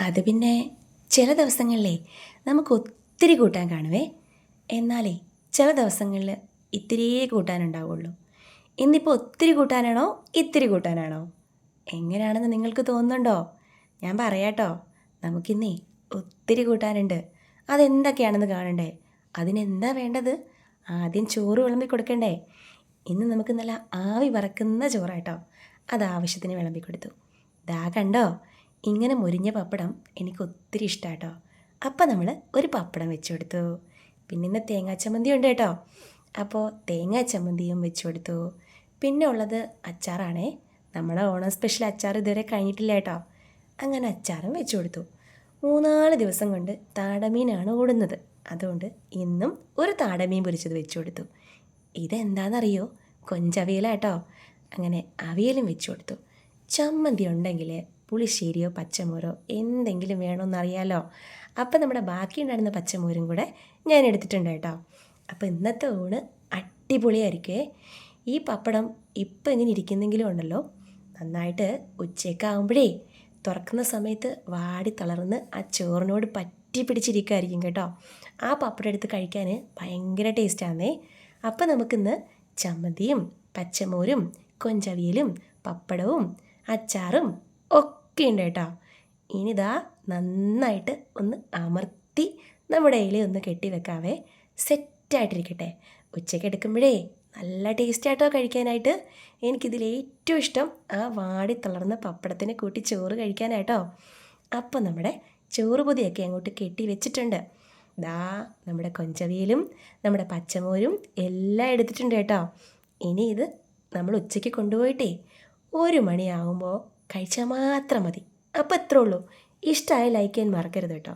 അത് പിന്നെ ചില ദിവസങ്ങളിലേ നമുക്ക് ഒത്തിരി കൂട്ടാൻ കാണുവേ. എന്നാലേ ചില ദിവസങ്ങളിൽ ഇത്തിരിയേ കൂട്ടാനുണ്ടാവുള്ളൂ. ഇന്നിപ്പോൾ ഒത്തിരി കൂട്ടാനാണോ ഇത്തിരി കൂട്ടാനാണോ എങ്ങനെയാണെന്ന് നിങ്ങൾക്ക് തോന്നുന്നുണ്ടോ? ഞാൻ പറയാട്ടോ. നമുക്കിന്നേ ഒത്തിരി കൂട്ടാനുണ്ട്. അതെന്തൊക്കെയാണെന്ന് കാണണ്ടേ? അതിനെന്താ വേണ്ടത്? ആദ്യം ചോറ് വിളമ്പി കൊടുക്കണ്ടേ? ഇന്ന് നമുക്ക് നല്ല ആവി പറക്കുന്ന ചോറാട്ടോ. അത് ആവശ്യത്തിന് വിളമ്പി കൊടുത്തു. ദാ കണ്ടോ, ഇങ്ങനെ മുരിഞ്ഞ പപ്പടം എനിക്ക് ഒത്തിരി ഇഷ്ടമാട്ടോ. അപ്പം നമ്മൾ ഒരു പപ്പടം വെച്ച് കൊടുത്തു. പിന്നെ ഇന്ന് തേങ്ങാ ചമ്മന്തി ഉണ്ട് കേട്ടോ. അപ്പോൾ തേങ്ങാ ചമ്മന്തിയും വെച്ച് കൊടുത്തു. പിന്നെ ഉള്ളത് അച്ചാറാണേ. നമ്മുടെ ഓണം സ്പെഷ്യൽ അച്ചാർ ഇതുവരെ കഴിഞ്ഞിട്ടില്ല കേട്ടോ. അങ്ങനെ അച്ചാറും വെച്ച് കൊടുത്തു. 3-4 ദിവസം കൊണ്ട് താടമീനാണ് ഓടുന്നത്. അതുകൊണ്ട് ഇന്നും ഒരു താടമീൻ പൊരിച്ചത് വെച്ച് കൊടുത്തു. ഇതെന്താണെന്നറിയോ? കൊഞ്ചവിയലാട്ടോ. അങ്ങനെ അവിയലും വെച്ച് കൊടുത്തു. ചമ്മന്തി ഉണ്ടെങ്കിൽ പുളിശ്ശേരിയോ പച്ചമോരോ എന്തെങ്കിലും വേണമെന്നറിയാലോ. അപ്പം നമ്മുടെ ബാക്കി ഉണ്ടായിരുന്ന പച്ചമോരും കൂടെ ഞാൻ എടുത്തിട്ടുണ്ട് കേട്ടോ. അപ്പോൾ ഇന്നത്തെ ഊണ് അടിപൊളിയായിരിക്കുമേ. ഈ പപ്പടം ഇപ്പം ഇങ്ങനെ ഇരിക്കുന്നെങ്കിലും ഉണ്ടല്ലോ, നന്നായിട്ട് ഉച്ചയ്ക്കാവുമ്പോഴേ തുറക്കുന്ന സമയത്ത് വാടി തളർന്ന് ആ ചോറിനോട് പറ്റി പിടിച്ചിരിക്കുമായിരിക്കും കേട്ടോ. ആ പപ്പടം എടുത്ത് കഴിക്കാൻ ഭയങ്കര ടേസ്റ്റാണേ. അപ്പം നമുക്കിന്ന് ചമ്മന്തിയും പച്ചമോരും കൊഞ്ചവിയലും പപ്പടവും അച്ചാറും ഒക്കെ ഉണ്ട് കേട്ടോ. ഇനിതാ നന്നായിട്ട് ഒന്ന് അമർത്തി നമ്മുടെ ഇല ഒന്ന് കെട്ടി വെക്കാവേ. സെറ്റായിട്ടിരിക്കട്ടെ. ഉച്ചയ്ക്ക് എടുക്കുമ്പോഴേ നല്ല ടേസ്റ്റായിട്ടോ കഴിക്കാനായിട്ട്. എനിക്കിതിൽ ഏറ്റവും ഇഷ്ടം ആ വാടി തളർന്ന പപ്പടത്തിനെ കൂട്ടി ചോറ് കഴിക്കാനായിട്ടോ. അപ്പം നമ്മുടെ ചോറ് പൊതിയൊക്കെ അങ്ങോട്ട് കെട്ടി വെച്ചിട്ടുണ്ട്. ദാ നമ്മുടെ കൊഞ്ചവിയലും നമ്മുടെ പച്ചമോരും എല്ലാം എടുത്തിട്ടുണ്ട് കേട്ടോ. ഇനി ഇത് നമ്മൾ ഉച്ചയ്ക്ക് കൊണ്ടുപോയിട്ടേ 1 മണിയാവുമ്പോൾ കഴിച്ചാൽ മാത്രം മതി. അപ്പോൾ എത്രേ ഉള്ളൂ. ഇഷ്ടമായ ലൈക്ക് ചെയ്യാൻ മറക്കരുത് കേട്ടോ.